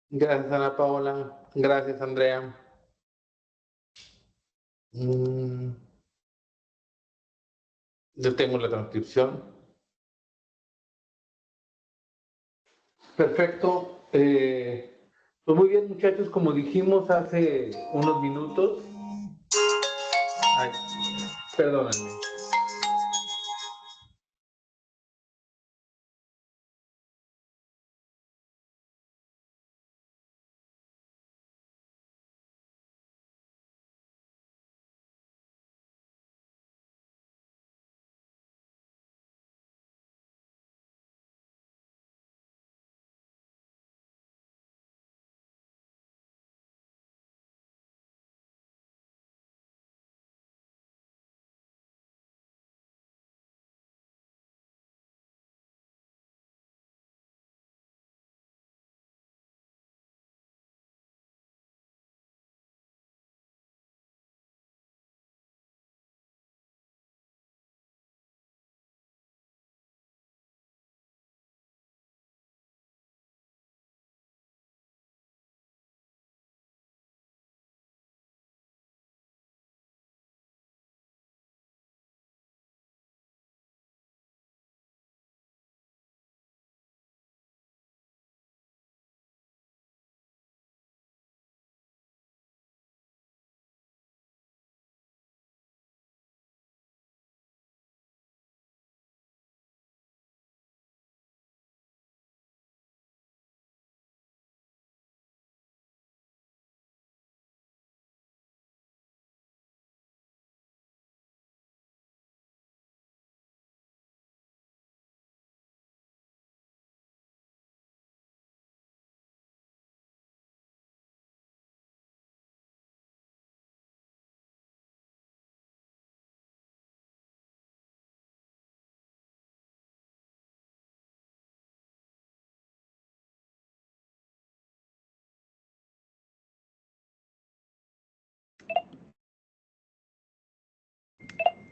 Gracias, Ana Paola. Gracias, Andrea. Yo tengo la transcripción. Perfecto. Pues muy bien, muchachos, como dijimos hace unos minutos. Ay, perdónenme.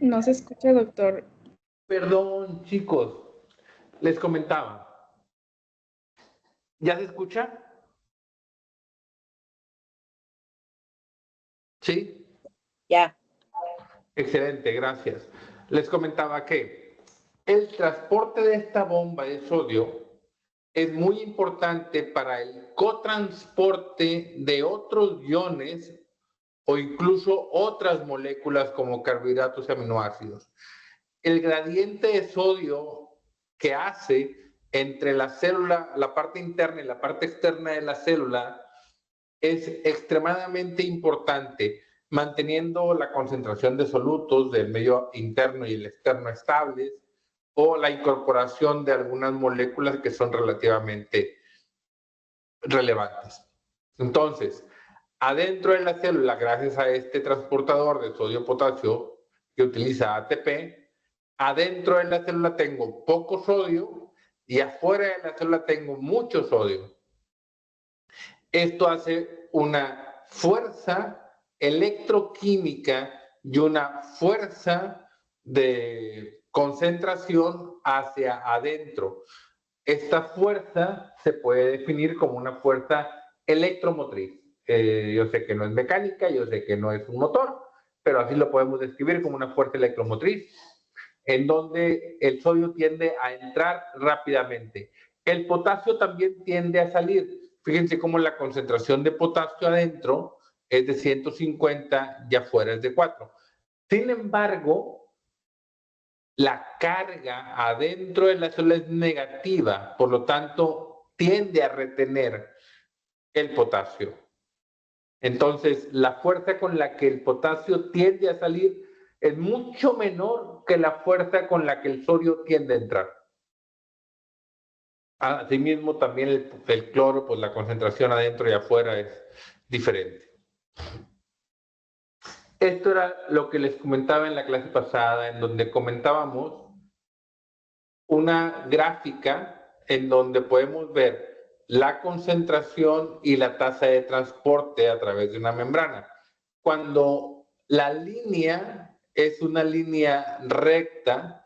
No se escucha, doctor. Perdón, chicos. Les comentaba. ¿Ya se escucha? ¿Sí? Ya. Excelente, gracias. Les comentaba que el transporte de esta bomba de sodio es muy importante para el cotransporte de otros iones o incluso otras moléculas como carbohidratos y aminoácidos. El gradiente de sodio que hace entre la célula, la parte interna y la parte externa de la célula es extremadamente importante, manteniendo la concentración de solutos del medio interno y el externo estables, o la incorporación de algunas moléculas que son relativamente relevantes. Entonces, adentro de la célula, gracias a este transportador de sodio-potasio que utiliza ATP, adentro de la célula tengo poco sodio y afuera de la célula tengo mucho sodio. Esto hace una fuerza electroquímica y una fuerza de concentración hacia adentro. Esta fuerza se puede definir como una fuerza electromotriz. Yo sé que no es mecánica, yo sé que no es un motor, pero así lo podemos describir como una fuerza electromotriz, en donde el sodio tiende a entrar rápidamente. El potasio también tiende a salir. Fíjense cómo la concentración de potasio adentro es de 150 y afuera es de 4. Sin embargo, la carga adentro de la célula es negativa, por lo tanto, tiende a retener el potasio. Entonces, la fuerza con la que el potasio tiende a salir es mucho menor que la fuerza con la que el sodio tiende a entrar. Asimismo, también el cloro, pues la concentración adentro y afuera es diferente. Esto era lo que les comentaba en la clase pasada, en donde comentábamos una gráfica en donde podemos ver la concentración y la tasa de transporte a través de una membrana. Cuando la línea es una línea recta,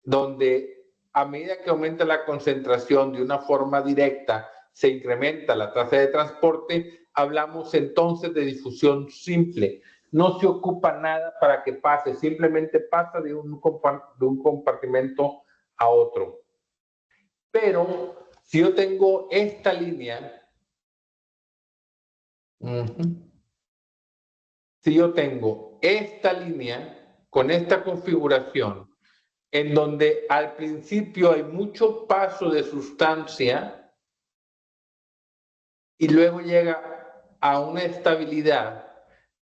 donde a medida que aumenta la concentración de una forma directa, se incrementa la tasa de transporte, hablamos entonces de difusión simple. No se ocupa nada para que pase, simplemente pasa de un compartimento a otro. Pero si yo tengo esta línea, si yo tengo esta línea con esta configuración, en donde al principio hay mucho paso de sustancia y luego llega a una estabilidad,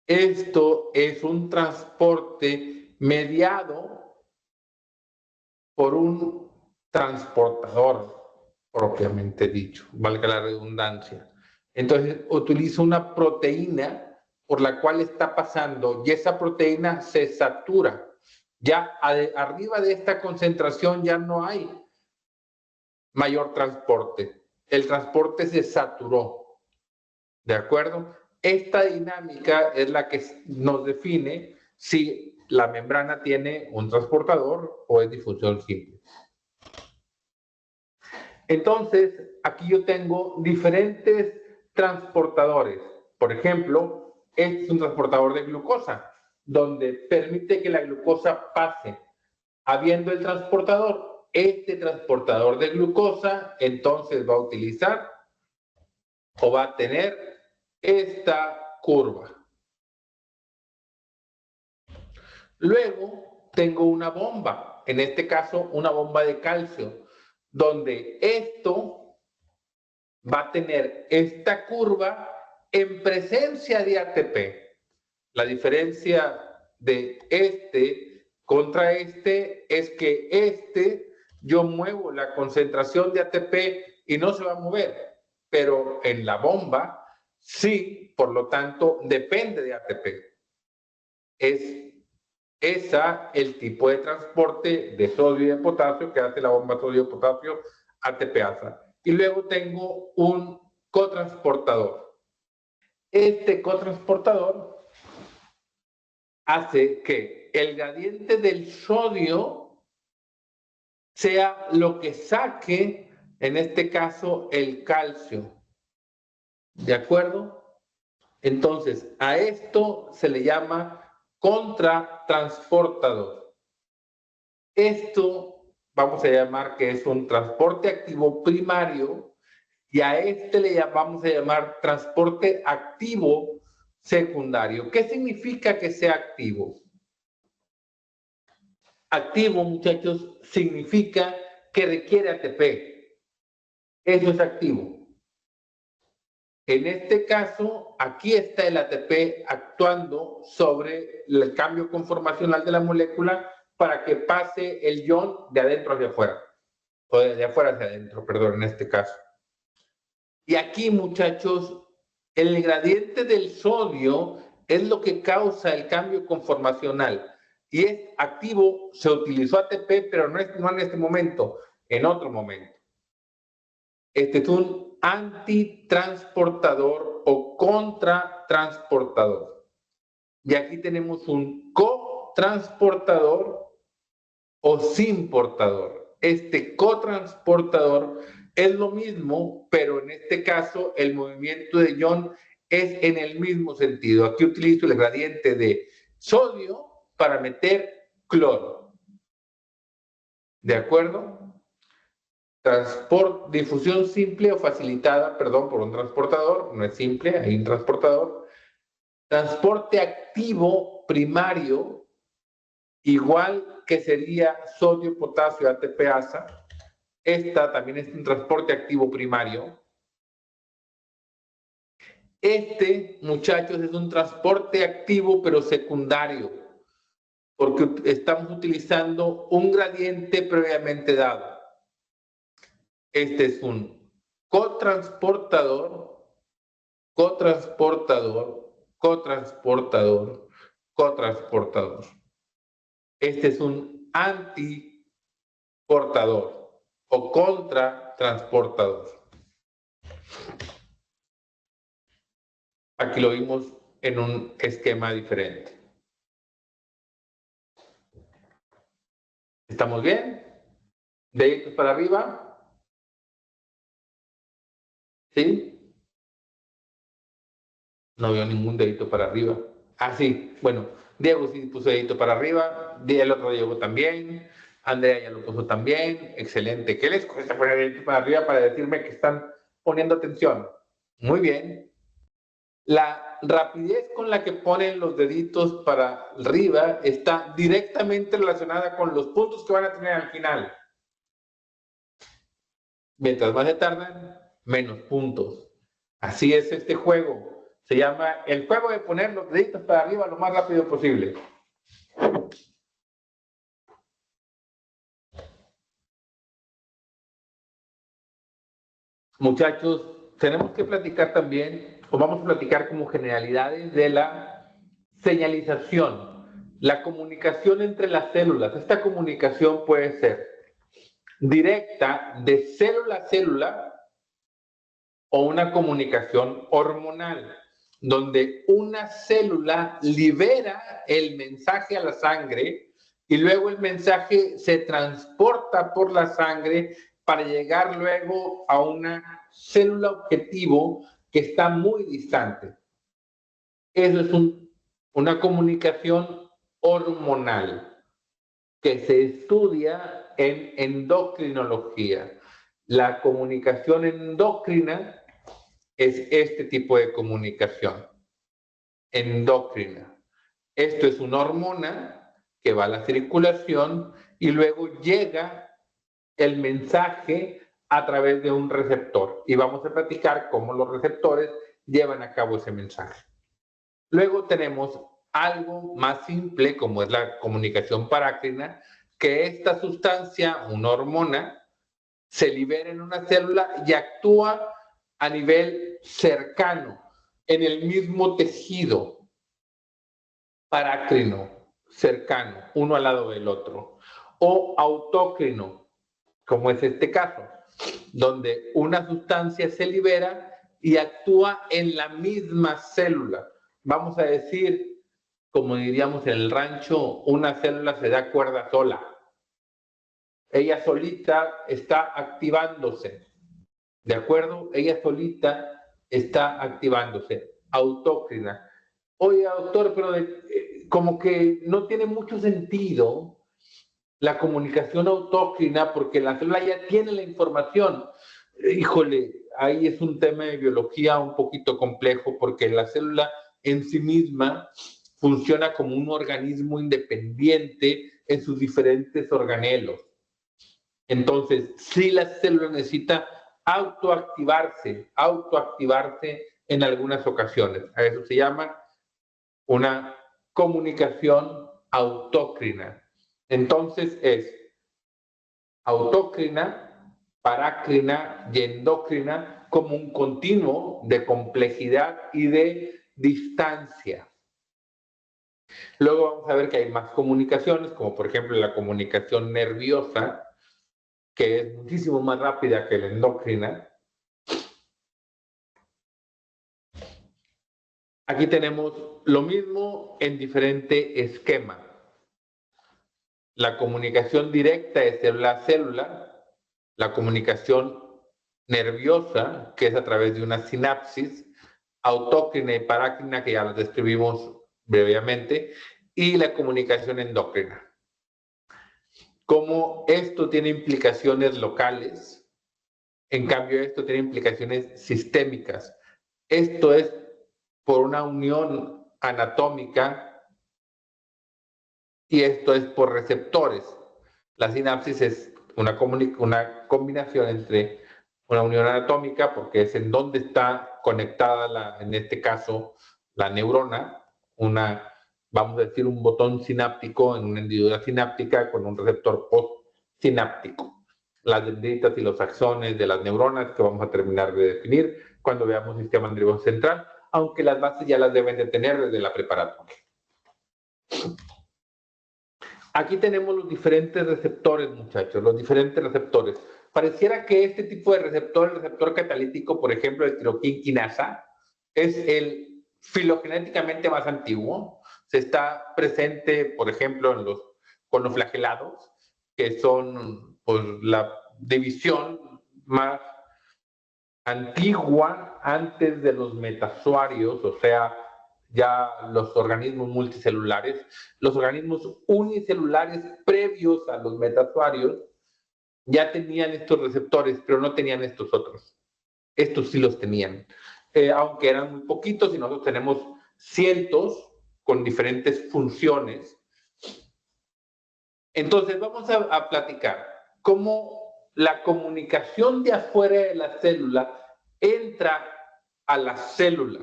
esto es un transporte mediado por un transportador propiamente dicho, valga la redundancia. Entonces utilizo una proteína por la cual está pasando y esa proteína se satura. Ya arriba de esta concentración ya no hay mayor transporte. El transporte se saturó. ¿De acuerdo? Esta dinámica es la que nos define si la membrana tiene un transportador o es difusión simple. Entonces, aquí yo tengo diferentes transportadores. Por ejemplo, este es un transportador de glucosa, donde permite que la glucosa pase. Habiendo el transportador, este transportador de glucosa, entonces va a utilizar o va a tener esta curva. Luego, tengo una bomba, en este caso, una bomba de calcio, donde esto va a tener esta curva en presencia de ATP. La diferencia de este contra este es que yo muevo la concentración de ATP y no se va a mover, pero en la bomba sí, por lo tanto depende de ATP. Es esa el tipo de transporte de sodio y de potasio que hace la bomba sodio-potasio ATPasa. Y luego tengo un cotransportador. Este cotransportador hace que el gradiente del sodio sea lo que saque, en este caso, el calcio. ¿De acuerdo? Entonces, a esto se le llama contratransportador. Esto vamos a llamar que es un transporte activo primario y a este le vamos a llamar transporte activo secundario. ¿Qué significa que sea activo? Activo, muchachos, significa que requiere ATP. Eso es activo. En este caso, aquí está el ATP actuando sobre el cambio conformacional de la molécula para que pase el ion de adentro hacia afuera, o de afuera hacia adentro, perdón, en este caso. Y aquí, muchachos, el gradiente del sodio es lo que causa el cambio conformacional. Y es activo, se utilizó ATP, pero no en este momento, en otro momento. Este es un antitransportador o contratransportador. Y aquí tenemos un cotransportador o sin portador. Este cotransportador es lo mismo, pero en este caso el movimiento de ion es en el mismo sentido. Aquí utilizo el gradiente de sodio para meter cloro. ¿De acuerdo? Difusión simple o facilitada, perdón, por un transportador, no es simple, hay un transportador. Transporte activo primario, igual que sería sodio, potasio, ATPasa. Esta también es un transporte activo primario. Este, muchachos, es un transporte activo pero secundario, porque estamos utilizando un gradiente previamente dado. Este es un cotransportador, cotransportador, cotransportador, cotransportador. Este es un antiportador o contratransportador. Aquí lo vimos en un esquema diferente. ¿Estamos bien? Deditos para arriba. ¿Sí? No veo ningún dedito para arriba. Ah, sí. Bueno, Diego sí puso dedito para arriba. El otro Diego también. Andrea ya lo puso también. Excelente. ¿Qué les cuesta poner dedito para arriba para decirme que están poniendo atención? Muy bien. La rapidez con la que ponen los deditos para arriba está directamente relacionada con los puntos que van a tener al final. Mientras más se tardan, menos puntos. Así es este juego. Se llama el juego de poner los deditos para arriba lo más rápido posible. Muchachos, tenemos que platicar también, o vamos a platicar como generalidades de la señalización, la comunicación entre las células. Esta comunicación puede ser directa de célula a célula o una comunicación hormonal, donde una célula libera el mensaje a la sangre y luego el mensaje se transporta por la sangre para llegar luego a una célula objetivo que está muy distante. Eso es una comunicación hormonal que se estudia en endocrinología. La comunicación endocrina es este tipo de comunicación endocrina. Esto es una hormona que va a la circulación y luego llega el mensaje a través de un receptor. Y vamos a platicar cómo los receptores llevan a cabo ese mensaje. Luego tenemos algo más simple como es la comunicación parácrina, que esta sustancia, una hormona, se libera en una célula y actúa a nivel cercano, en el mismo tejido parácrino, cercano, uno al lado del otro, o autócrino, como es este caso, donde una sustancia se libera y actúa en la misma célula. Vamos a decir, como diríamos en el rancho, una célula se da cuerda sola. Ella solita está activándose. ¿De acuerdo? Ella solita está activándose, autócrina. Oye, doctor, pero como que no tiene mucho sentido la comunicación autócrina porque la célula ya tiene la información. Híjole, ahí es un tema de biología un poquito complejo porque la célula en sí misma funciona como un organismo independiente en sus diferentes organelos. Entonces, sí la célula necesita autoactivarse en algunas ocasiones. A eso se llama una comunicación autócrina. Entonces es autócrina, parácrina y endócrina como un continuo de complejidad y de distancia. Luego vamos a ver que hay más comunicaciones, como por ejemplo la comunicación nerviosa, que es muchísimo más rápida que la endocrina. Aquí tenemos lo mismo en diferente esquema. La comunicación directa de célula a célula, la comunicación nerviosa, que es a través de una sinapsis, autócrina y parácrina, que ya las describimos brevemente, y la comunicación endócrina. Como esto tiene implicaciones locales, en cambio esto tiene implicaciones sistémicas. Esto es por una unión anatómica y esto es por receptores. La sinapsis es una combinación entre una unión anatómica, porque es en donde está conectada, en este caso, la neurona, vamos a decir, un botón sináptico en una hendidura sináptica con un receptor postsináptico. Las dendritas y los axones de las neuronas que vamos a terminar de definir cuando veamos el sistema nervioso central, aunque las bases ya las deben de tener desde la preparatoria. Aquí tenemos los diferentes receptores, muchachos, los diferentes receptores. Pareciera que este tipo de receptor, el receptor catalítico, por ejemplo, el tiroquinquinasa, es el filogenéticamente más antiguo. Se está presente, por ejemplo, con los flagelados, que son pues, la división más antigua, antes de los metasuarios, o sea, ya los organismos multicelulares, los organismos unicelulares previos a los metasuarios ya tenían estos receptores, pero no tenían estos otros. Estos sí los tenían, aunque eran muy poquitos y nosotros tenemos cientos con diferentes funciones. Entonces vamos a platicar cómo la comunicación de afuera de la célula entra a la célula.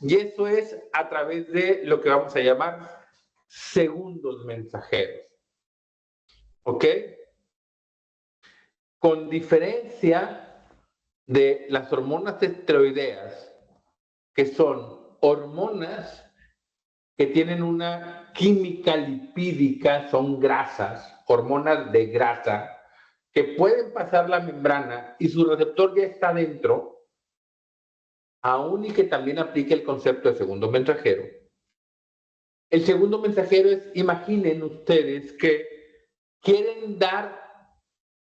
Y eso es a través de lo que vamos a llamar segundos mensajeros. ¿Ok? Con diferencia de las hormonas esteroideas, que son hormonas que tienen una química lipídica, son grasas, hormonas de grasa, que pueden pasar la membrana y su receptor ya está dentro, aún y que también aplique el concepto de segundo mensajero. El segundo mensajero es, imaginen ustedes que quieren dar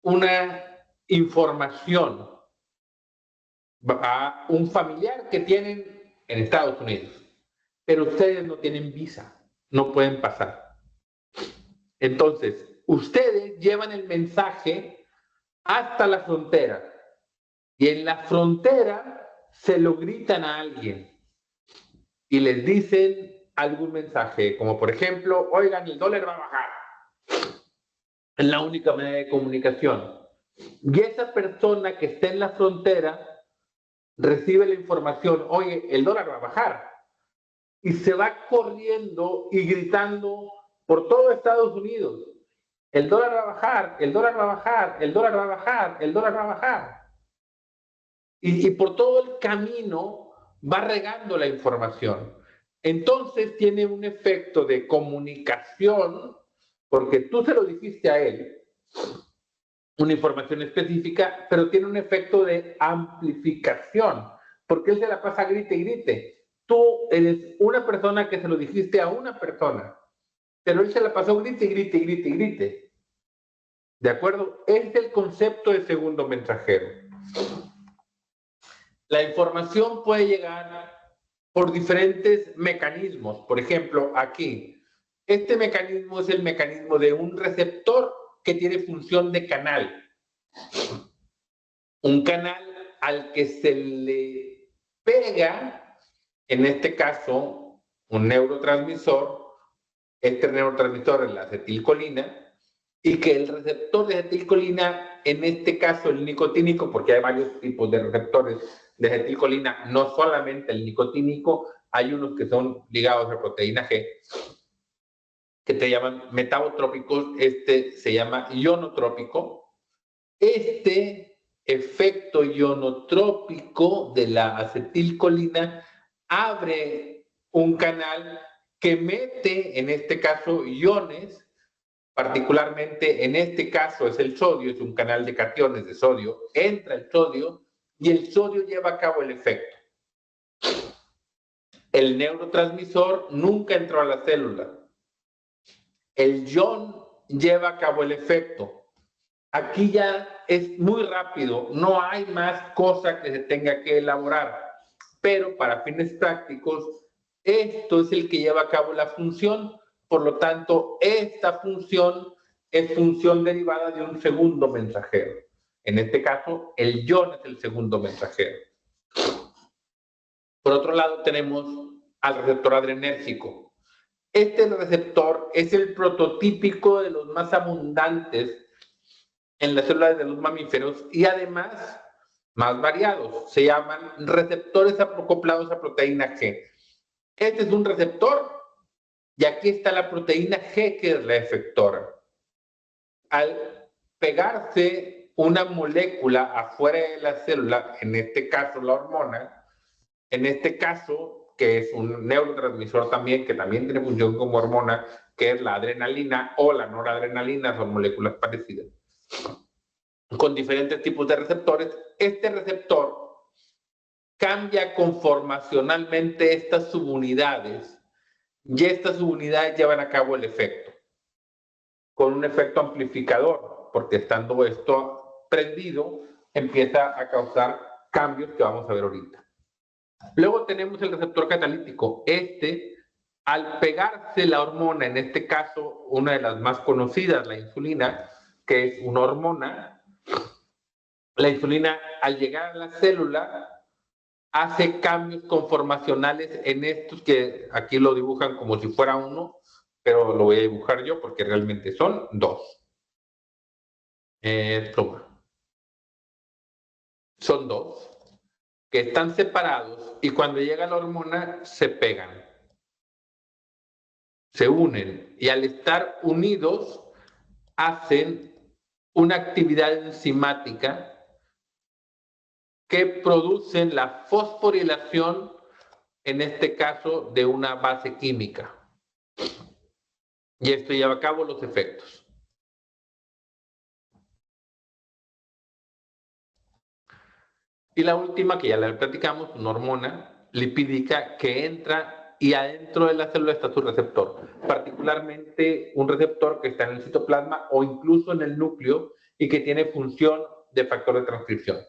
una información a un familiar que tienen en Estados Unidos, pero ustedes no tienen visa, no pueden pasar. Entonces, ustedes llevan el mensaje hasta la frontera y en la frontera se lo gritan a alguien y les dicen algún mensaje, como por ejemplo, oigan, el dólar va a bajar. Es la única manera de comunicación. Y esa persona que está en la frontera recibe la información, oye, el dólar va a bajar. Y se va corriendo y gritando por todo Estados Unidos. El dólar va a bajar, el dólar va a bajar, el dólar va a bajar, el dólar va a bajar. Y por todo el camino va regando la información. Entonces tiene un efecto de comunicación, porque tú se lo dijiste a él, una información específica, pero tiene un efecto de amplificación, porque él se la pasa grite y grite. Tú eres una persona que se lo dijiste a una persona, pero él se la pasó grite y grite y grite y grite. ¿De acuerdo? Es el concepto de segundo mensajero. La información puede llegar por diferentes mecanismos. Por ejemplo, aquí, este mecanismo es el mecanismo de un receptor que tiene función de canal. Un canal al que se le pega, en este caso, un neurotransmisor. Este neurotransmisor es la acetilcolina, y que el receptor de acetilcolina, en este caso el nicotínico, porque hay varios tipos de receptores de acetilcolina, no solamente el nicotínico, hay unos que son ligados a proteína G, que te llaman metabotrópicos, este se llama ionotrópico. Este efecto ionotrópico de la acetilcolina abre un canal que mete, en este caso, iones. Particularmente en este caso es el sodio, es un canal de cationes de sodio, entra el sodio y el sodio lleva a cabo el efecto. El neurotransmisor nunca entró a la célula. El ion lleva a cabo el efecto. Aquí ya es muy rápido, no hay más cosa que se tenga que elaborar, pero para fines prácticos, esto es el que lleva a cabo la función. Por lo tanto, esta función es función derivada de un segundo mensajero. En este caso, el ion es el segundo mensajero. Por otro lado, tenemos al receptor adrenérgico. Este receptor es el prototípico de los más abundantes en las células de los mamíferos y además más variados. Se llaman receptores acoplados a proteína G. Este es un receptor y aquí está la proteína G, que es la efectora. Al pegarse una molécula afuera de la célula, en este caso la hormona, en este caso, que es un neurotransmisor también, que también tiene función como hormona, que es la adrenalina o la noradrenalina, son moléculas parecidas, con diferentes tipos de receptores. Este receptor cambia conformacionalmente estas subunidades y estas subunidades llevan a cabo el efecto, con un efecto amplificador, porque estando esto prendido, empieza a causar cambios que vamos a ver ahorita. Luego tenemos el receptor catalítico. Al pegarse la hormona, en este caso una de las más conocidas, la insulina, que es una hormona, la insulina al llegar a la célula hace cambios conformacionales en estos que aquí lo dibujan como si fuera uno, pero lo voy a dibujar yo porque realmente son dos. Son dos que están separados y cuando llega la hormona se pegan, se unen y al estar unidos hacen una actividad enzimática que producen la fosforilación, en este caso, de una base química. Y esto lleva a cabo los efectos. Y la última, que ya la platicamos, una hormona lipídica que entra y adentro de la célula está su receptor, particularmente un receptor que está en el citoplasma o incluso en el núcleo y que tiene función de factor de transcripción.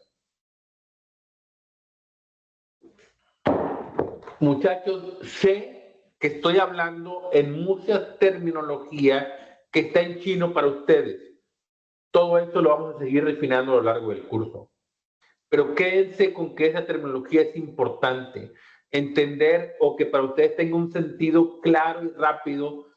Muchachos, sé que estoy hablando en mucha terminología que está en chino para ustedes. Todo esto lo vamos a seguir refinando a lo largo del curso. Pero quédense con que esa terminología es importante. Entender o que para ustedes tenga un sentido claro y rápido,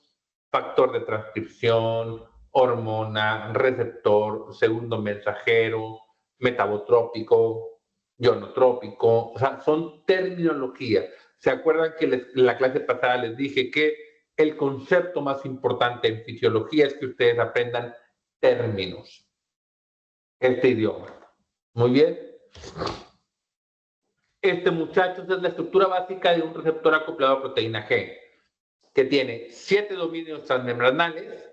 factor de transcripción, hormona, receptor, segundo mensajero, metabotrópico, ionotrópico, o sea, son terminología. ¿Se acuerdan que en la clase pasada les dije que el concepto más importante en fisiología es que ustedes aprendan términos? Este idioma. Muy bien. Muchachos, es la estructura básica de un receptor acoplado a proteína G, que tiene 7 dominios transmembranales,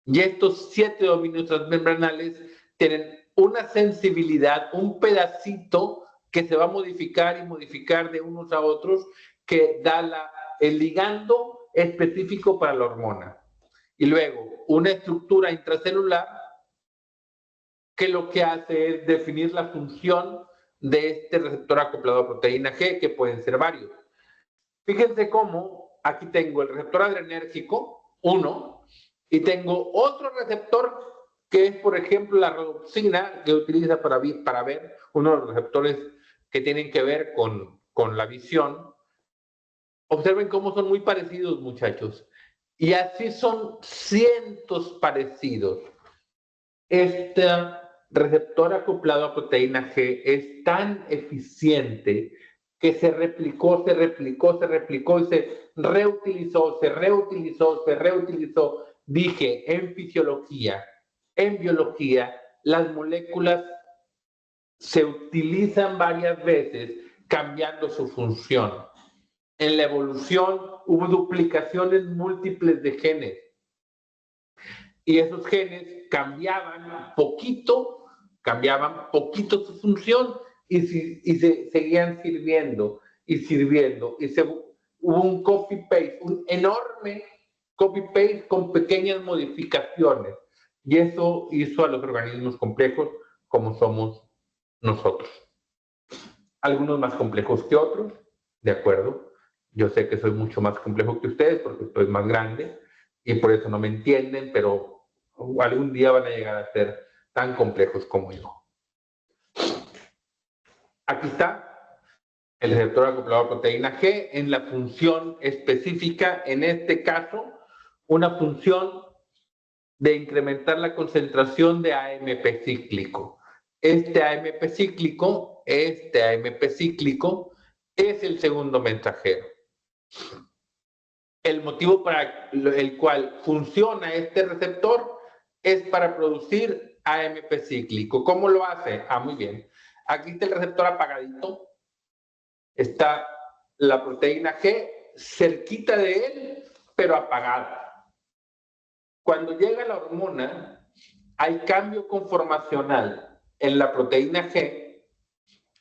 y estos 7 dominios transmembranales tienen una sensibilidad, un pedacito que se va a modificar y modificar de unos a otros, que da el ligando específico para la hormona. Y luego, una estructura intracelular que lo que hace es definir la función de este receptor acoplado a proteína G, que pueden ser varios. Fíjense cómo aquí tengo el receptor adrenérgico, 1, y tengo otro receptor que es, por ejemplo, la rhodopsina, que utiliza para ver uno de los receptores que tienen que ver con la visión. Observen cómo son muy parecidos, muchachos. Y así son cientos parecidos. Este receptor acoplado a proteína G es tan eficiente que se replicó y se reutilizó. Dije, en fisiología, en biología, las moléculas se utilizan varias veces cambiando su función. En la evolución hubo duplicaciones múltiples de genes y esos genes cambiaban poquito su función y se seguían sirviendo. Hubo un copy-paste, un enorme copy-paste con pequeñas modificaciones. Y eso hizo a los organismos complejos como somos nosotros. Algunos más complejos que otros, de acuerdo. Yo sé que soy mucho más complejo que ustedes porque estoy más grande y por eso no me entienden, pero algún día van a llegar a ser tan complejos como yo. Aquí está el receptor acoplado a proteína G en la función específica, en este caso, una función de incrementar la concentración de AMP cíclico. Este AMP cíclico es el segundo mensajero. El motivo para el cual funciona este receptor es para producir AMP cíclico. ¿Cómo lo hace? Muy bien. Aquí está el receptor apagadito. Está la proteína G cerquita de él, pero apagada. Cuando llega la hormona, hay cambio conformacional en la proteína G,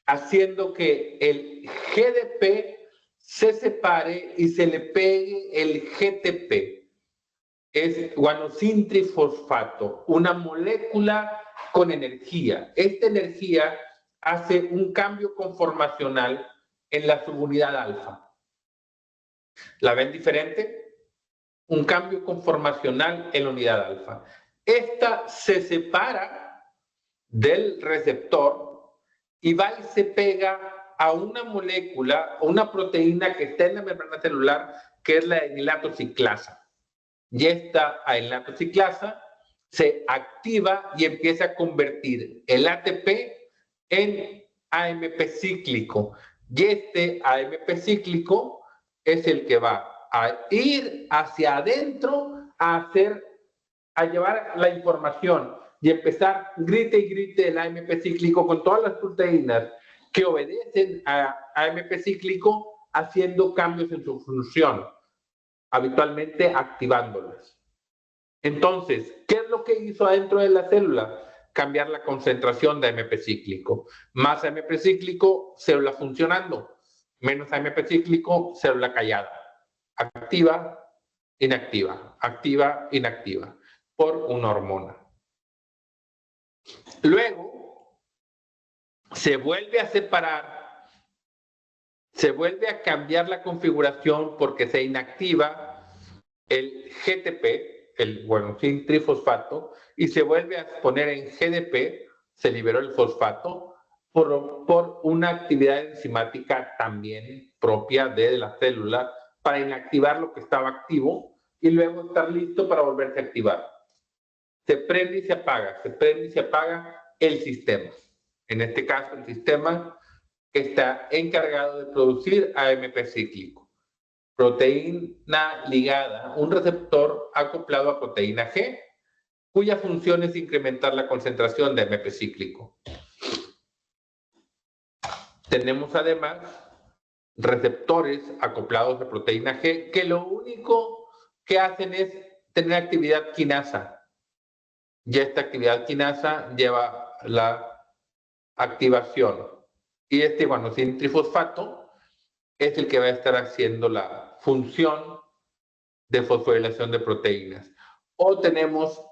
haciendo que el GDP se separe y se le pegue el GTP. Es guanosin trifosfato, una molécula con energía. Esta energía hace un cambio conformacional en la subunidad alfa. ¿La ven diferente? Un cambio conformacional en la unidad alfa. Esta se separa del receptor y va y se pega a una molécula o una proteína que está en la membrana celular, que es la enilato ciclasa. Y esta enilato ciclasa se activa y empieza a convertir el ATP en AMP cíclico. Y este AMP cíclico es el que va a ir hacia adentro a llevar la información y empezar grite y grite el AMP cíclico con todas las proteínas que obedecen a AMP cíclico, haciendo cambios en su función, habitualmente activándolas. Entonces, ¿qué es lo que hizo adentro de la célula? Cambiar la concentración de AMP cíclico. Más AMP cíclico, célula funcionando. Menos AMP cíclico, célula callada. Activa, inactiva. Activa, inactiva. Por una hormona. Luego, se vuelve a separar, se vuelve a cambiar la configuración porque se inactiva el GTP, el guanosine trifosfato, y se vuelve a poner en GDP, se liberó el fosfato, por una actividad enzimática también propia de la célula para inactivar lo que estaba activo y luego estar listo para volverse a activar. Se prende y se apaga el sistema. En este caso, el sistema que está encargado de producir AMP cíclico. Proteína ligada, un receptor acoplado a proteína G, cuya función es incrementar la concentración de AMP cíclico. Tenemos además receptores acoplados a proteína G que lo único que hacen es tener actividad quinasa. Y esta actividad quinasa lleva la activación. Y este guanosine trifosfato es el que va a estar haciendo la función de fosforilación de proteínas. O tenemos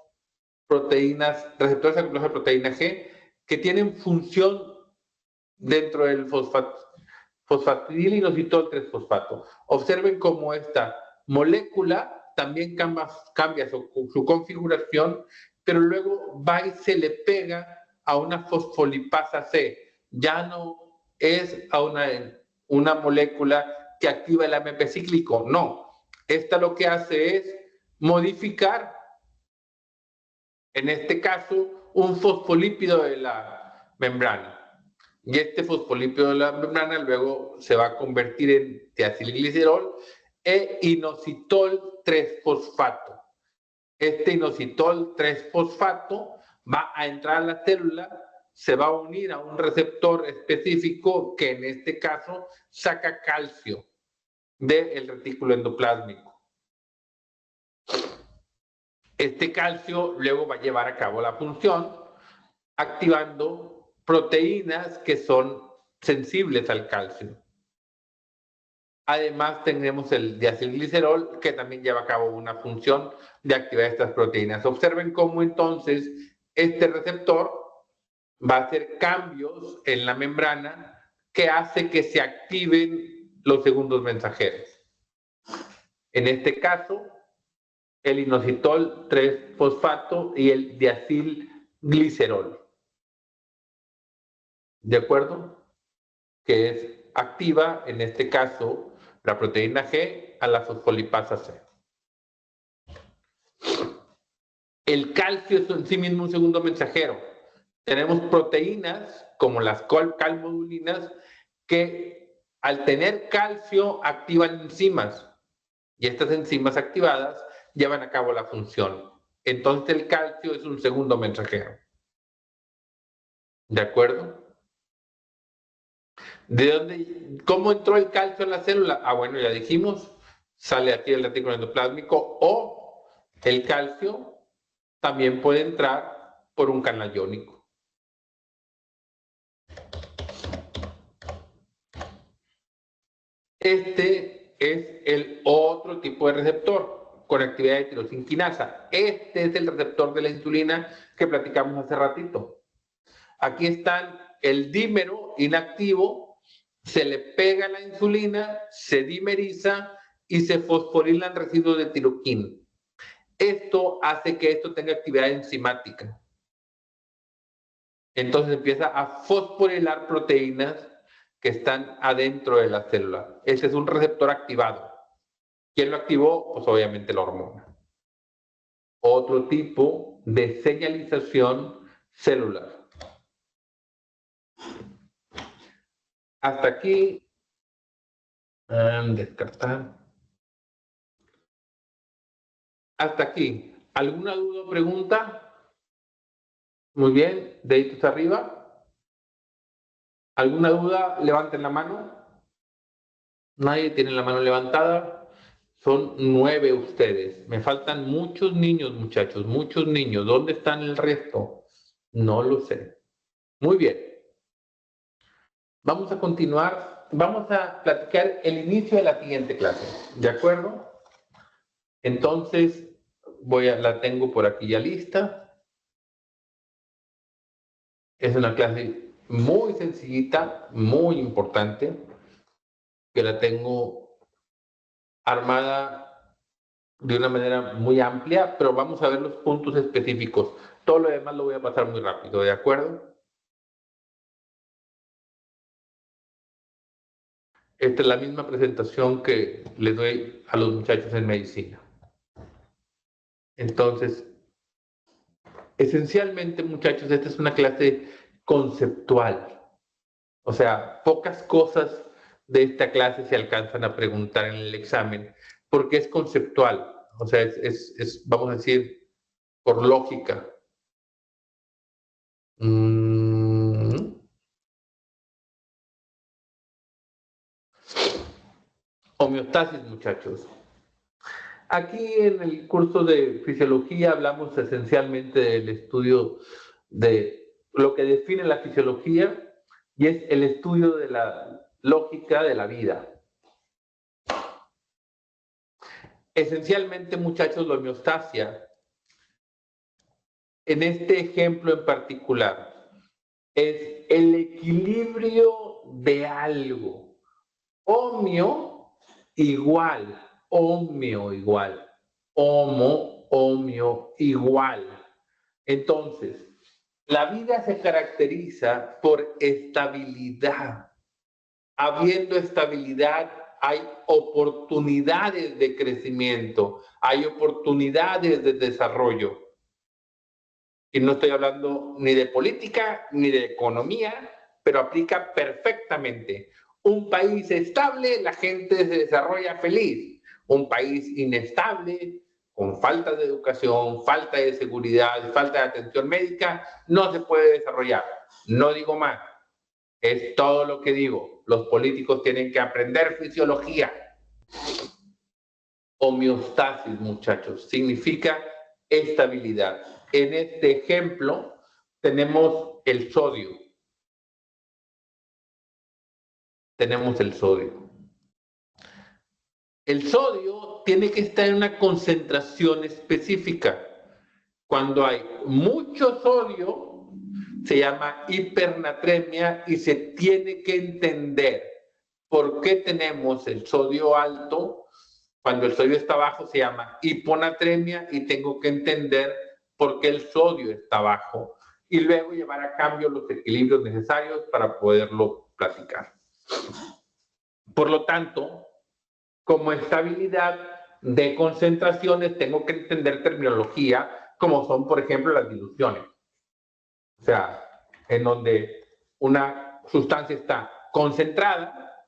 proteínas, receptores acoplados a proteína G, que tienen función dentro del fosfatidilinositol 3-fosfato. Observen cómo esta molécula también cambia su configuración, pero luego va y se le pega a una fosfolipasa C. Ya no es a una molécula que activa el AMP cíclico, no. Esta lo que hace es modificar, en este caso, un fosfolípido de la membrana. Y este fosfolípido de la membrana luego se va a convertir en tiacilglicerol e inositol 3-fosfato. Este inositol 3-fosfato va a entrar a la célula, se va a unir a un receptor específico que en este caso saca calcio del retículo endoplásmico. Este calcio luego va a llevar a cabo la función activando proteínas que son sensibles al calcio. Además tenemos el diacilglicerol que también lleva a cabo una función de activar estas proteínas. Observen cómo entonces este receptor va a hacer cambios en la membrana que hace que se activen los segundos mensajeros. En este caso, el inositol 3-fosfato y el diacilglicerol. ¿De acuerdo? Que es activa, en este caso, la proteína G a la fosfolipasa C. El calcio es en sí mismo un segundo mensajero. Tenemos proteínas como las calmodulinas que al tener calcio activan enzimas y estas enzimas activadas llevan a cabo la función. Entonces el calcio es un segundo mensajero. ¿De acuerdo? ¿De dónde, cómo entró el calcio en la célula? Ah, bueno, ya dijimos, sale aquí el retículo endoplásmico, o el calcio también puede entrar por un canal iónico. Este es el otro tipo de receptor con actividad de tirosinquinasa. Este es el receptor de la insulina que platicamos hace ratito. Aquí están el dímero inactivo se le pega a la insulina, se dimeriza y se fosforilan residuos de tiroquina. Esto hace que esto tenga actividad enzimática. Entonces empieza a fosforilar proteínas que están adentro de la célula. Ese es un receptor activado. ¿Quién lo activó? Pues obviamente la hormona. Otro tipo de señalización celular. Hasta aquí, descartar. Hasta aquí. ¿Alguna duda o pregunta? Muy bien, deditos arriba. ¿Alguna duda? Levanten la mano. Nadie tiene la mano levantada. Son 9 ustedes. Me faltan muchos niños, muchachos, muchos niños. ¿Dónde están el resto? No lo sé. Muy bien. Vamos a continuar. Vamos a platicar el inicio de la siguiente clase. ¿De acuerdo? Entonces, la tengo por aquí ya lista. Es una clase muy sencillita, muy importante, que la tengo armada de una manera muy amplia, pero vamos a ver los puntos específicos. Todo lo demás lo voy a pasar muy rápido, ¿de acuerdo? Esta es la misma presentación que les doy a los muchachos en medicina. Entonces, esencialmente, muchachos, esta es una clase conceptual. O sea, pocas cosas de esta clase se alcanzan a preguntar en el examen, porque es conceptual. O sea, vamos a decir, por lógica. Homeostasis, muchachos. Aquí en el curso de fisiología hablamos esencialmente del estudio de lo que define la fisiología y es el estudio de la lógica de la vida. Esencialmente, muchachos, la homeostasia, en este ejemplo en particular, es el equilibrio de algo. Homeo igual, homeo igual, homeo igual. Entonces, la vida se caracteriza por estabilidad. Habiendo estabilidad, hay oportunidades de crecimiento, hay oportunidades de desarrollo. Y no estoy hablando ni de política ni de economía, pero aplica perfectamente. Un país estable, la gente se desarrolla feliz. Un país inestable, con falta de educación, falta de seguridad, falta de atención médica, no se puede desarrollar. No digo más. Es todo lo que digo. Los políticos tienen que aprender fisiología. Homeostasis, muchachos, significa estabilidad. En este ejemplo tenemos el sodio. Tenemos el sodio. El sodio tiene que estar en una concentración específica. Cuando hay mucho sodio, se llama hipernatremia y se tiene que entender por qué tenemos el sodio alto. Cuando el sodio está bajo se llama hiponatremia y tengo que entender por qué el sodio está bajo y luego llevar a cambio los equilibrios necesarios para poderlo platicar. Por lo tanto, como estabilidad de concentraciones tengo que entender terminología como son, por ejemplo, las diluciones. O sea, en donde una sustancia está concentrada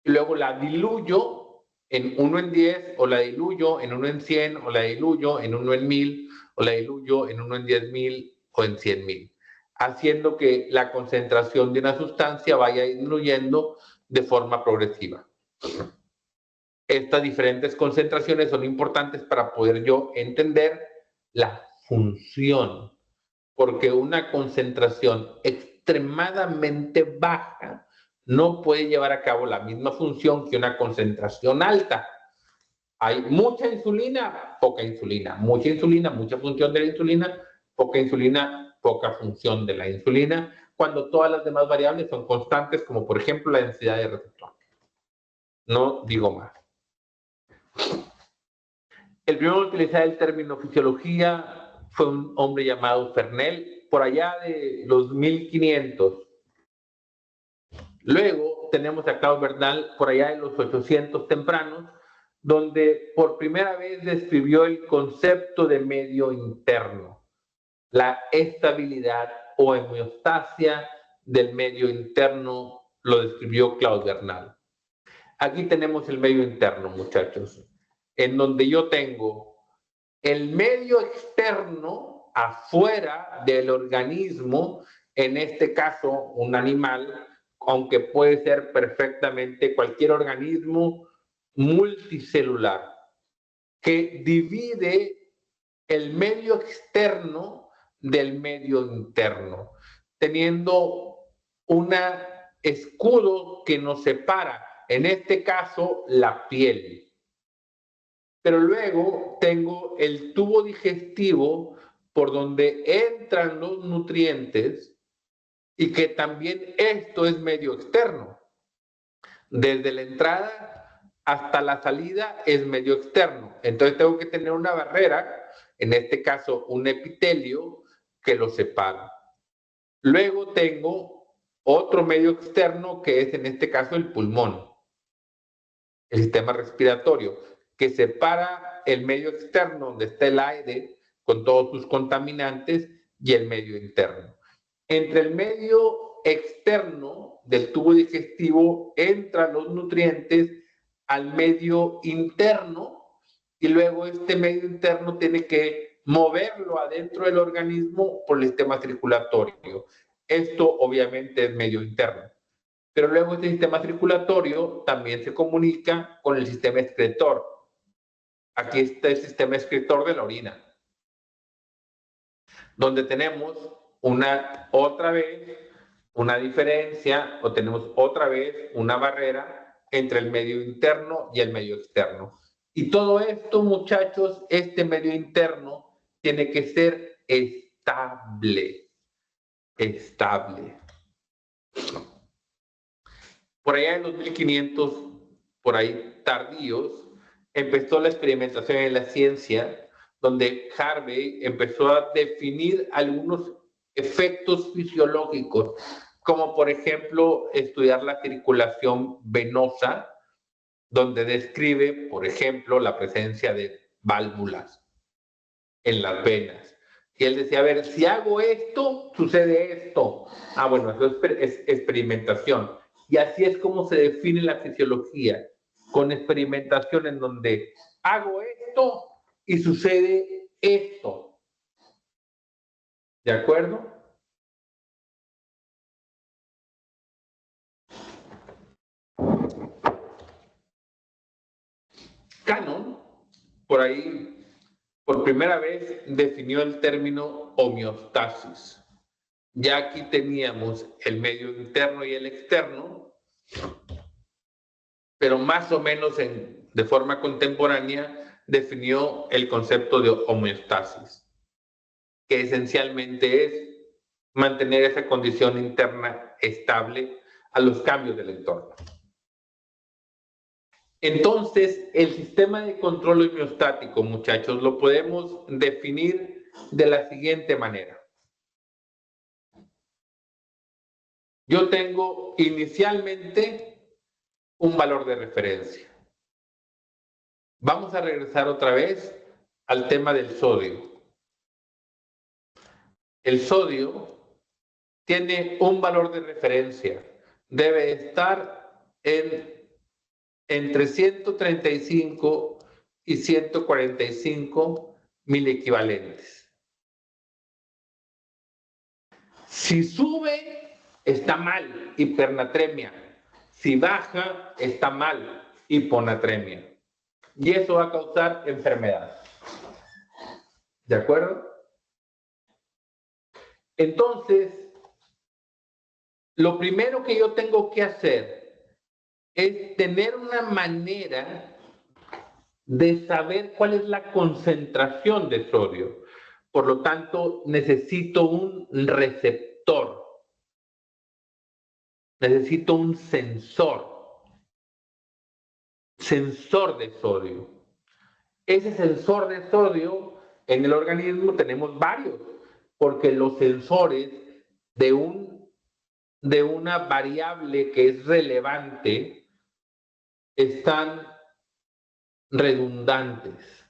y luego la diluyo en 1 en 10, o la diluyo en 1 en 100, o la diluyo en 1 en 1000, o la diluyo en 1 en 10,000 o en 100,000, haciendo que la concentración de una sustancia vaya disminuyendo de forma progresiva. Estas diferentes concentraciones son importantes para poder yo entender la función, porque una concentración extremadamente baja no puede llevar a cabo la misma función que una concentración alta. Hay mucha insulina, poca insulina. Mucha insulina, mucha función de la insulina, poca función de la insulina. cuando todas las demás variables son constantes, como por ejemplo la densidad de receptor. No digo más. El primero en utilizar el término fisiología fue un hombre llamado Fresnel, por allá de los 1500. Luego tenemos a Claude Bernal por allá de los 800 tempranos, donde por primera vez describió el concepto de medio interno, la estabilidad o homeostasia del medio interno lo describió Claude Bernal. Aquí tenemos el medio interno, muchachos, en donde yo tengo el medio externo afuera del organismo, en este caso un animal, aunque puede ser perfectamente cualquier organismo multicelular, que divide el medio externo del medio interno, teniendo un escudo que nos separa, en este caso la piel. Pero luego tengo el tubo digestivo por donde entran los nutrientes y que también esto es medio externo. Desde la entrada hasta la salida es medio externo. Entonces tengo que tener una barrera, en este caso un epitelio, que lo separa. Luego tengo otro medio externo que es en este caso el pulmón, el sistema respiratorio, que separa el medio externo donde está el aire con todos sus contaminantes y el medio interno. Entre el medio externo del tubo digestivo entran los nutrientes al medio interno y luego este medio interno tiene que moverlo adentro del organismo por el sistema circulatorio. Esto obviamente es medio interno. Pero luego este sistema circulatorio también se comunica con el sistema excretor. Aquí está el sistema excretor de la orina, donde tenemos otra vez una diferencia o tenemos otra vez una barrera entre el medio interno y el medio externo. Y todo esto, muchachos, este medio interno tiene que ser estable. Estable. Por allá en los 1500, por ahí tardíos, empezó la experimentación en la ciencia, donde Harvey empezó a definir algunos efectos fisiológicos, como por ejemplo estudiar la circulación venosa, donde describe, por ejemplo, la presencia de válvulas en las venas. Y él decía, a ver, si hago esto, sucede esto. Ah, bueno, eso es experimentación. Y así es como se define la fisiología, con experimentación en donde hago esto y sucede esto. ¿De acuerdo? Cannon, por ahí, por primera vez definió el término homeostasis. Ya aquí teníamos el medio interno y el externo, pero más o menos de forma contemporánea definió el concepto de homeostasis, que esencialmente es mantener esa condición interna estable a los cambios del entorno. Entonces, el sistema de control homeostático, muchachos, lo podemos definir de la siguiente manera. Yo tengo inicialmente un valor de referencia. Vamos a regresar otra vez al tema del sodio. El sodio tiene un valor de referencia. Debe estar entre 135 y 145 milequivalentes. Si sube, está mal, hipernatremia. Si baja, está mal, hiponatremia. Y eso va a causar enfermedad. ¿De acuerdo? Entonces, lo primero que yo tengo que hacer es tener una manera de saber cuál es la concentración de sodio. Por lo tanto, necesito un receptor. necesito un sensor de sodio. Ese sensor de sodio en el organismo tenemos varios, porque los sensores de una variable que es relevante están redundantes.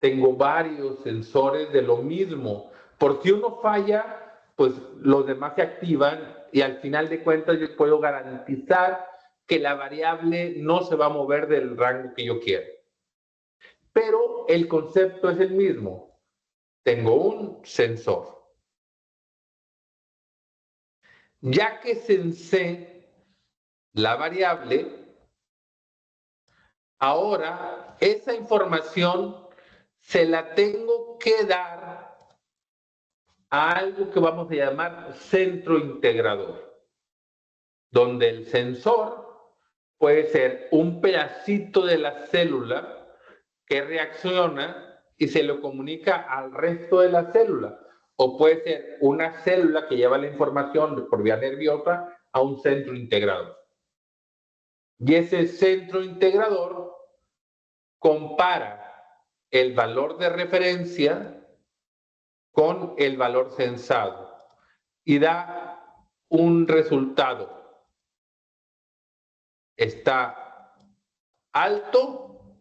Tengo varios sensores de lo mismo. Por si uno falla, pues los demás se activan y al final de cuentas yo puedo garantizar que la variable no se va a mover del rango que yo quiero. Pero el concepto es el mismo. Tengo un sensor. Ya que sensé la variable, ahora esa información se la tengo que dar a algo que vamos a llamar centro integrador, donde el sensor puede ser un pedacito de la célula que reacciona y se lo comunica al resto de la célula, o puede ser una célula que lleva la información por vía nerviosa a un centro integrador. Y ese centro integrador compara el valor de referencia con el valor sensado y da un resultado. ¿Está alto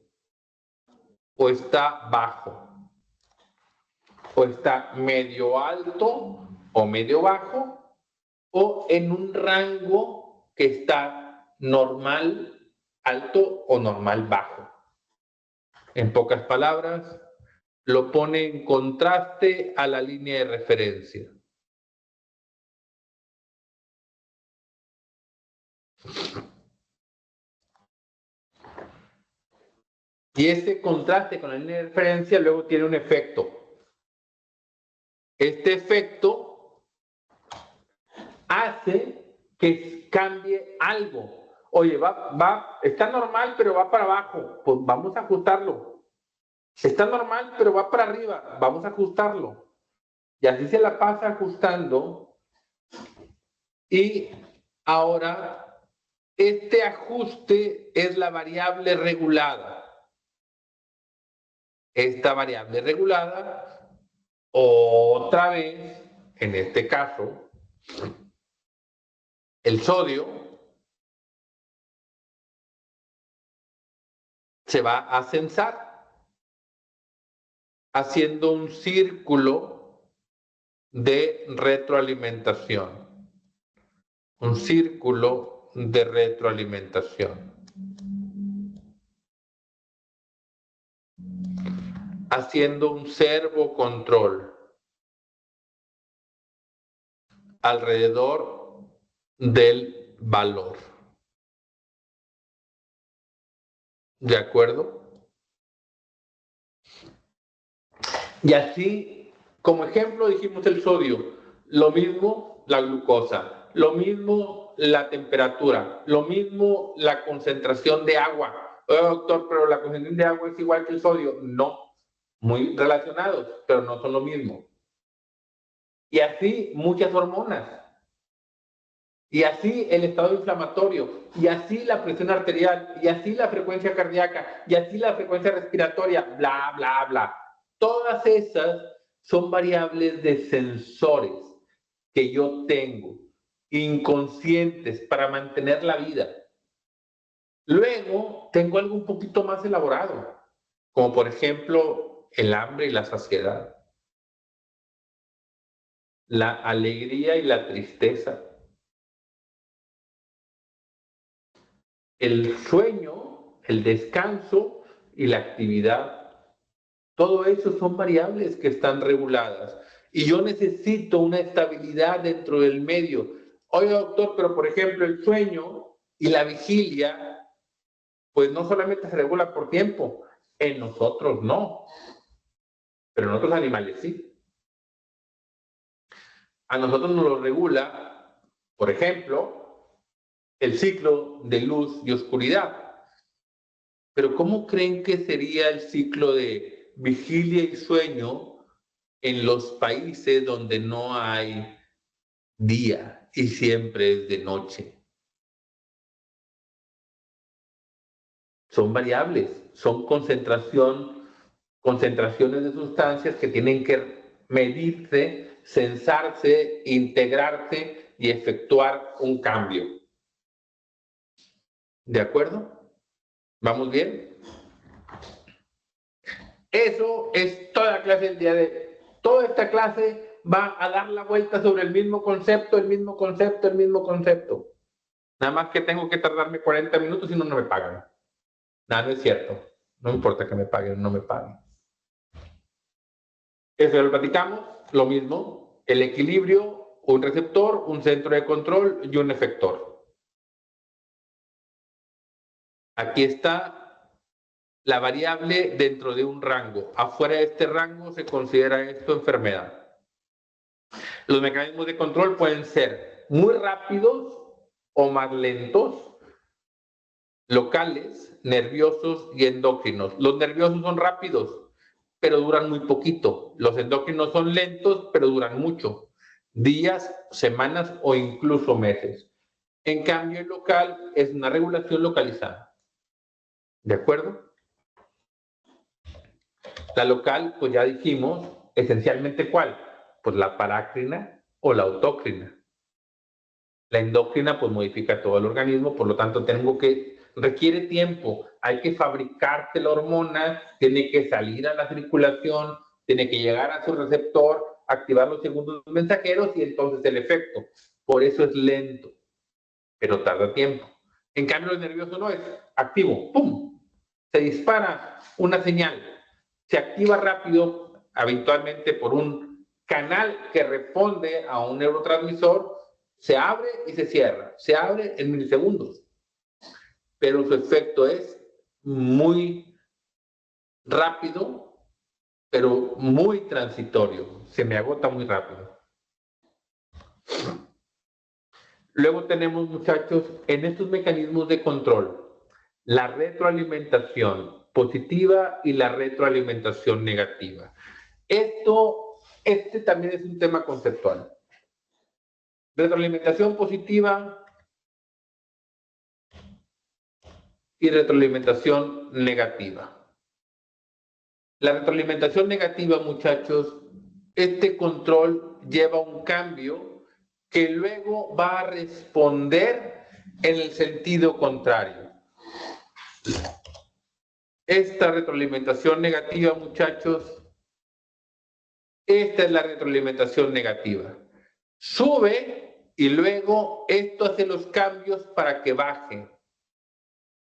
o está bajo? ¿O está medio alto o medio bajo? ¿O en un rango que está normal alto o normal bajo? En pocas palabras, lo pone en contraste a la línea de referencia. Y ese contraste con la línea de referencia luego tiene un efecto. Este efecto hace que cambie algo. Oye, está normal, pero va para abajo. Pues vamos a ajustarlo. Está normal, pero va para arriba. Vamos a ajustarlo. Y así se la pasa ajustando. Y ahora, este ajuste es la variable regulada. Esta variable regulada, otra vez, en este caso, el sodio se va a censar haciendo un círculo de retroalimentación. Un círculo de retroalimentación. Haciendo un servocontrol alrededor del valor. ¿De acuerdo? Y así, como ejemplo, dijimos el sodio, lo mismo la glucosa, lo mismo la temperatura, lo mismo la concentración de agua. Doctor, pero la concentración de agua es igual que el sodio. No, muy relacionados, pero no son lo mismo. Y así muchas hormonas. Y así el estado inflamatorio, y así la presión arterial, y así la frecuencia cardíaca, y así la frecuencia respiratoria, bla, bla, bla. Todas esas son variables de sensores que yo tengo, inconscientes, para mantener la vida. Luego tengo algo un poquito más elaborado, como por ejemplo el hambre y la saciedad, la alegría y la tristeza, el sueño, el descanso y la actividad. Todo eso son variables que están reguladas. Y yo necesito una estabilidad dentro del medio. Oye, doctor, pero por ejemplo el sueño y la vigilia, pues no solamente se regula por tiempo. En nosotros no, pero en otros animales sí. A nosotros nos lo regula, por ejemplo, el ciclo de luz y oscuridad. Pero ¿cómo creen que sería el ciclo de vigilia y sueño en los países donde no hay día? y siempre es de noche. Son variables, son concentraciones de sustancias que tienen que medirse, censarse, integrarse y efectuar un cambio. ¿De acuerdo? ¿Vamos bien? Eso es toda la clase del día de hoy. Toda esta clase va a dar la vuelta sobre el mismo concepto, el mismo concepto, el mismo concepto. Nada más que tengo que tardarme 40 minutos y no me pagan. Nada, no es cierto. No importa que me paguen o no me paguen. Eso ya lo platicamos. Lo mismo, el equilibrio, un receptor, un centro de control y un efector. Aquí está la variable dentro de un rango. Afuera de este rango se considera esto enfermedad. Los mecanismos de control pueden ser muy rápidos o más lentos, locales, nerviosos y endócrinos. Los nerviosos son rápidos, pero duran muy poquito. Los endócrinos son lentos, pero duran mucho. Días, semanas o incluso meses. En cambio, el local es una regulación localizada. ¿De acuerdo? La local, pues ya dijimos, esencialmente ¿cuál? Pues la parácrina o la autócrina. La endócrina pues modifica todo el organismo, por lo tanto requiere tiempo, hay que fabricarse la hormona, tiene que salir a la circulación, tiene que llegar a su receptor, activar los segundos mensajeros y entonces el efecto. Por eso es lento, pero tarda tiempo. En cambio el nervioso no es activo, ¡pum! Se dispara una señal, se activa rápido, habitualmente por un canal que responde a un neurotransmisor, se abre y se cierra, se abre en milisegundos, pero su efecto es muy rápido, pero muy transitorio, se me agota muy rápido. Luego tenemos, muchachos, en estos mecanismos de control, la retroalimentación positiva y la retroalimentación negativa. Este también es un tema conceptual. Retroalimentación positiva y retroalimentación negativa. La retroalimentación negativa, muchachos, este control lleva un cambio que luego va a responder en el sentido contrario. Esta retroalimentación negativa, muchachos, esta es la retroalimentación negativa. Sube y luego esto hace los cambios para que baje.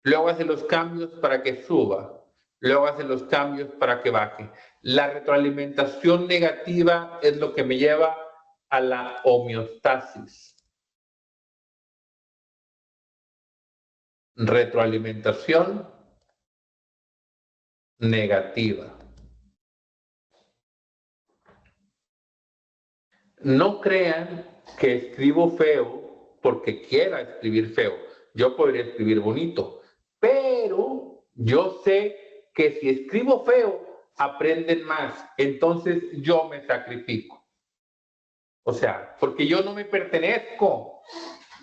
Luego hace los cambios para que suba. Luego hace los cambios para que baje. La retroalimentación negativa es lo que me lleva a la homeostasis. Retroalimentación negativa. No crean que escribo feo porque quiera escribir feo. Yo podría escribir bonito, pero yo sé que si escribo feo, aprenden más. Entonces yo me sacrifico. O sea, porque yo no me pertenezco.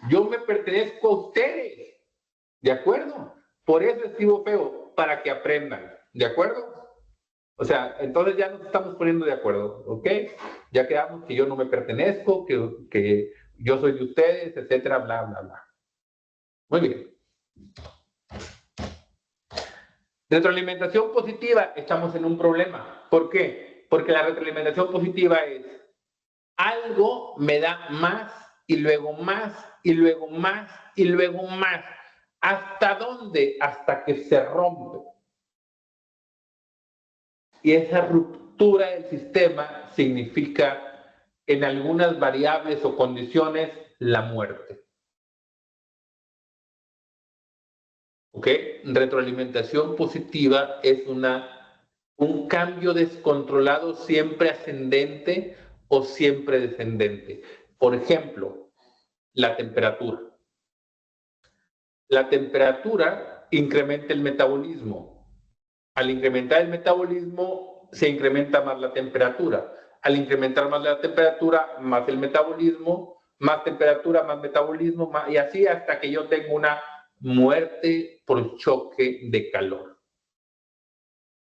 Yo me pertenezco a ustedes. ¿De acuerdo? Por eso escribo feo, para que aprendan. ¿De acuerdo? O sea, entonces ya nos estamos poniendo de acuerdo, ¿ok? Ya quedamos que yo no me pertenezco, que yo soy de ustedes, etcétera, bla, bla, bla. Muy bien. Retroalimentación positiva, estamos en un problema. ¿Por qué? Porque la retroalimentación positiva es algo me da más y luego más y luego más y luego más. ¿Hasta dónde? Hasta que se rompe. Y esa ruptura del sistema significa, en algunas variables o condiciones, la muerte. ¿Ok? Retroalimentación positiva es un cambio descontrolado siempre ascendente o siempre descendente. Por ejemplo, la temperatura. La temperatura incrementa el metabolismo. Al incrementar el metabolismo, se incrementa más la temperatura. Al incrementar más la temperatura, más el metabolismo, más temperatura, más metabolismo, y así hasta que yo tengo una muerte por choque de calor.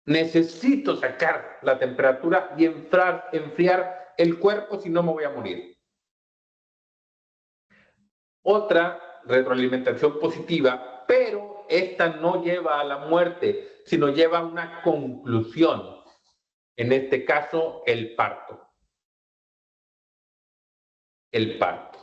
Necesito sacar la temperatura y enfriar el cuerpo, si no me voy a morir. Otra retroalimentación positiva, pero esta no lleva a la muerte, sino lleva a una conclusión. En este caso, el parto. El parto.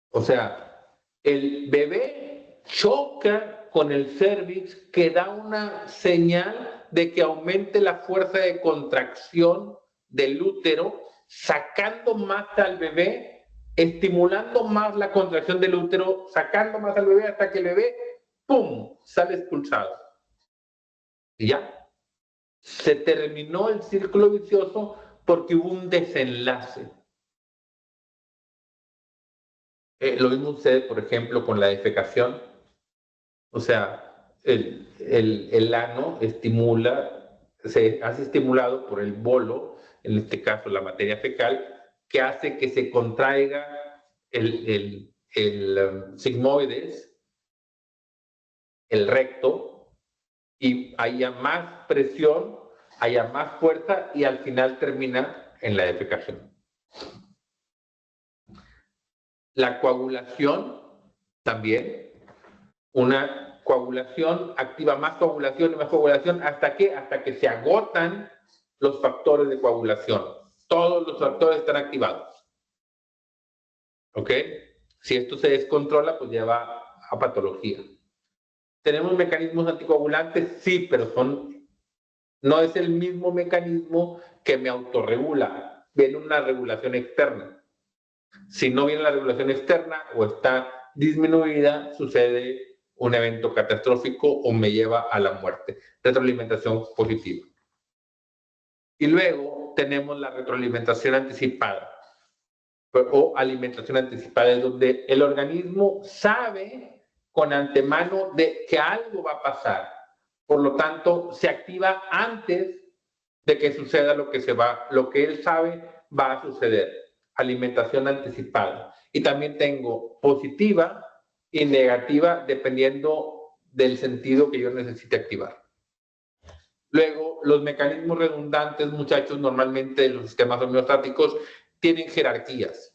O sea, el bebé choca con el cérvix, que da una señal de que aumente la fuerza de contracción del útero, sacando más al bebé, estimulando más la contracción del útero, sacando más al bebé hasta que el bebé, ¡pum!, sale expulsado. Y ya, se terminó el círculo vicioso porque hubo un desenlace. Lo mismo sucede, por ejemplo, con la defecación. O sea, el ano estimula, se hace estimulado por el bolo, en este caso la materia fecal, que hace que se contraiga el sigmoides, el recto, y haya más presión, haya más fuerza y al final termina en la defecación. La coagulación también, una coagulación activa más coagulación y más coagulación, ¿hasta qué? Hasta que se agotan los factores de coagulación. Todos los factores están activados. ¿Ok? Si esto se descontrola, pues lleva a patología. ¿Tenemos mecanismos anticoagulantes? Sí, pero no es el mismo mecanismo que me autorregula. Viene una regulación externa. Si no viene la regulación externa o está disminuida, sucede un evento catastrófico o me lleva a la muerte. Retroalimentación positiva. Y luego tenemos la retroalimentación anticipada o alimentación anticipada, es donde el organismo sabe con antemano de que algo va a pasar. Por lo tanto, se activa antes de que suceda lo que él sabe va a suceder. Alimentación anticipada. Y también tengo positiva y negativa dependiendo del sentido que yo necesite activar. Luego, los mecanismos redundantes, muchachos, normalmente los sistemas homeostáticos tienen jerarquías.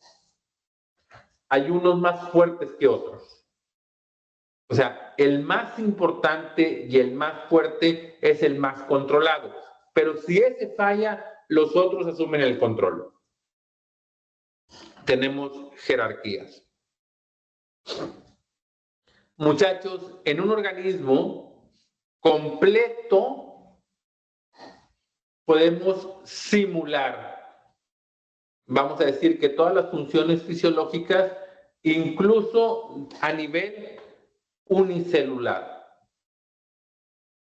Hay unos más fuertes que otros. O sea, el más importante y el más fuerte es el más controlado. Pero si ese falla, los otros asumen el control. Tenemos jerarquías. Muchachos, en un organismo completo podemos simular, vamos a decir, que todas las funciones fisiológicas, incluso a nivel unicelular.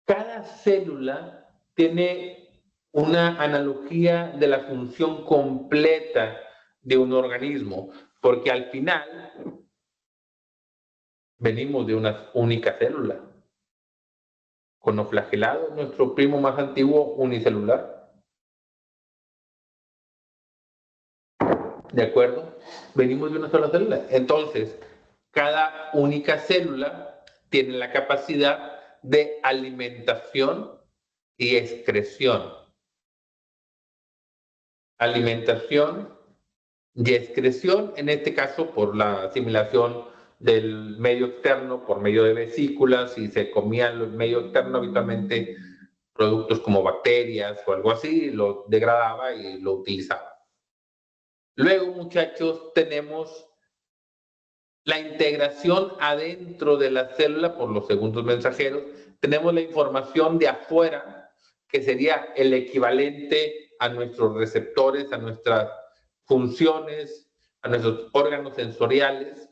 Cada célula tiene una analogía de la función completa de un organismo, porque al final venimos de una única célula. Conoflagelado, nuestro primo más antiguo unicelular. ¿De acuerdo? Venimos de una sola célula. Entonces, cada única célula tiene la capacidad de alimentación y excreción. Alimentación y excreción, en este caso por la asimilación del medio externo por medio de vesículas, y se comían el medio externo habitualmente productos como bacterias o algo así, lo degradaba y lo utilizaba. Luego, muchachos, tenemos la integración adentro de la célula por los segundos mensajeros. Tenemos la información de afuera, que sería el equivalente a nuestros receptores, a nuestras funciones, a nuestros órganos sensoriales.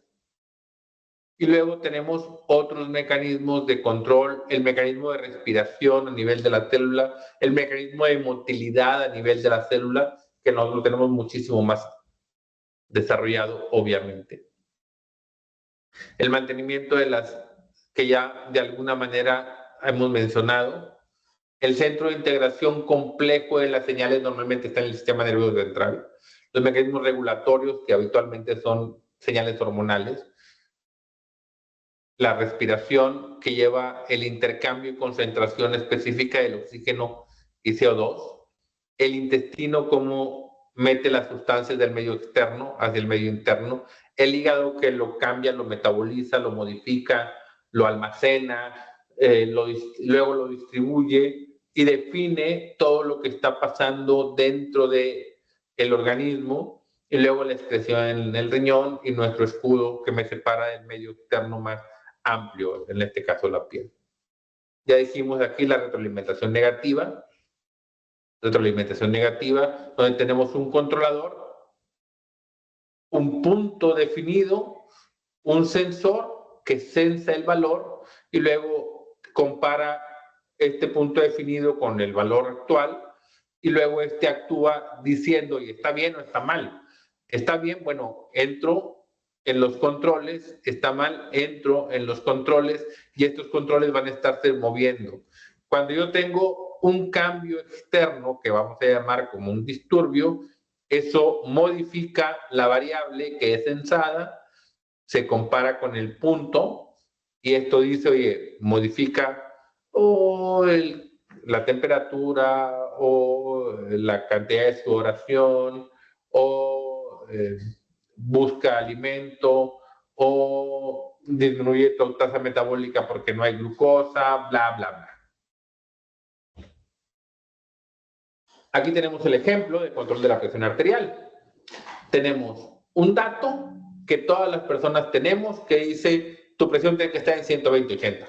Y luego tenemos otros mecanismos de control, el mecanismo de respiración a nivel de la célula, el mecanismo de motilidad a nivel de la célula, que nosotros lo tenemos muchísimo más desarrollado, obviamente. El mantenimiento de las que ya de alguna manera hemos mencionado. El centro de integración complejo de las señales normalmente está en el sistema nervioso central. los mecanismos regulatorios que habitualmente son señales hormonales, la respiración que lleva el intercambio y concentración específica del oxígeno y CO2, el intestino como mete las sustancias del medio externo hacia el medio interno, el hígado que lo cambia, lo metaboliza, lo modifica, lo almacena, luego lo distribuye y define todo lo que está pasando dentro del organismo, y luego la excreción en el riñón y nuestro escudo que me separa del medio externo más amplio, en este caso la piel. Ya dijimos aquí la retroalimentación negativa, donde tenemos un controlador, un punto definido, un sensor que sensa el valor y luego compara este punto definido con el valor actual y luego este actúa diciendo, ¿y está bien o está mal? Está bien, bueno, entro en los controles, está mal, entro en los controles y estos controles van a estarse moviendo. Cuando yo tengo un cambio externo que vamos a llamar como un disturbio, eso modifica la variable que es censada, se compara con el punto y esto dice, oye, modifica la temperatura o la cantidad de sudoración o busca alimento o disminuye tu tasa metabólica porque no hay glucosa, bla, bla, bla. Aquí tenemos el ejemplo de control de la presión arterial. Tenemos un dato que todas las personas tenemos que dice tu presión tiene que estar en 120/80.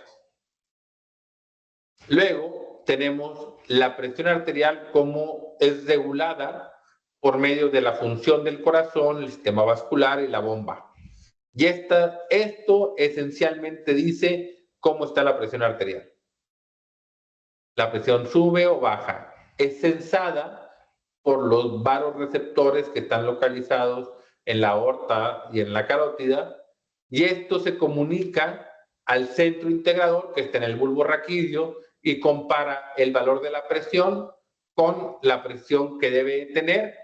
Luego tenemos la presión arterial como es regulada por medio de la función del corazón, el sistema vascular y la bomba. Y esto esencialmente dice cómo está la presión arterial. La presión sube o baja. Es censada por los vasoreceptores que están localizados en la aorta y en la carótida, y esto se comunica al centro integrador que está en el bulbo raquídeo y compara el valor de la presión con la presión que debe tener,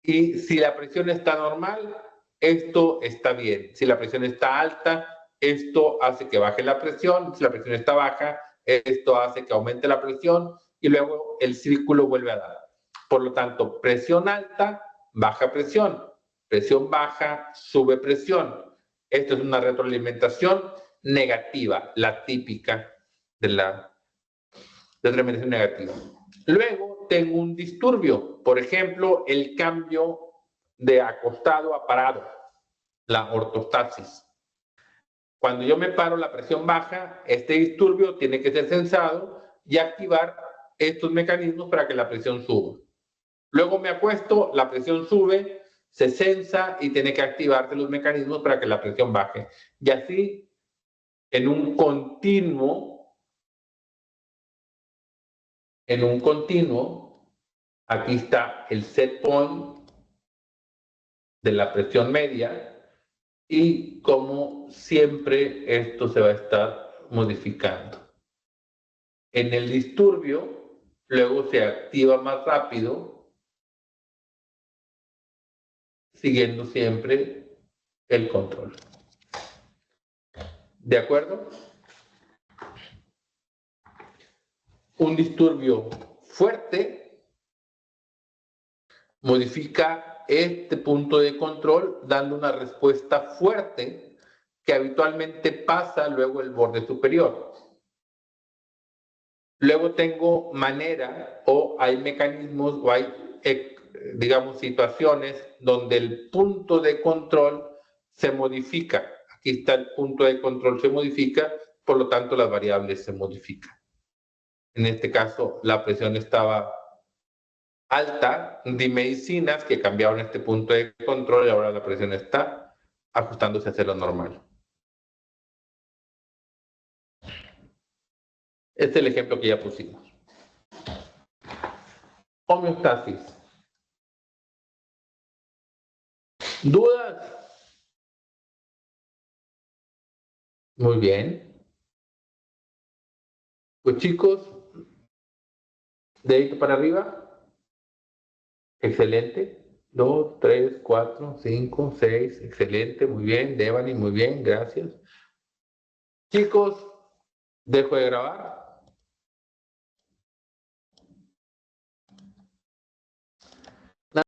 y si la presión está normal, esto está bien. Si la presión está alta, esto hace que baje la presión. Si la presión está baja, esto hace que aumente la presión y luego el círculo vuelve a dar. Por lo tanto, presión alta, baja presión. Presión baja, sube presión. Esto es una retroalimentación negativa, la típica de la retroalimentación negativa. Luego tengo un disturbio, por ejemplo, el cambio de acostado a parado, la ortostasis. Cuando yo me paro, la presión baja, este disturbio tiene que ser censado y activar estos mecanismos para que la presión suba. Luego me acuesto, la presión sube, se censa y tiene que activarse los mecanismos para que la presión baje. Y así, en un continuo, aquí está el set point de la presión media y como siempre esto se va a estar modificando. En el disturbio, luego se activa más rápido, siguiendo siempre el control. ¿De acuerdo? Un disturbio fuerte modifica este punto de control dando una respuesta fuerte que habitualmente pasa luego el borde superior. Luego tengo manera o hay mecanismos o hay, digamos, situaciones donde el punto de control se modifica. Aquí está el punto de control se modifica, por lo tanto las variables se modifican. En este caso la presión estaba alta, di medicinas que cambiaron este punto de control y ahora la presión está ajustándose hacia lo normal. Este es el ejemplo que ya pusimos. Homeostasis. ¿Dudas? Muy bien. Pues chicos, dedito para arriba. Excelente. 2, 3, 4, 5, 6. Excelente, muy bien. Devani, muy bien, gracias. Chicos, dejo de grabar.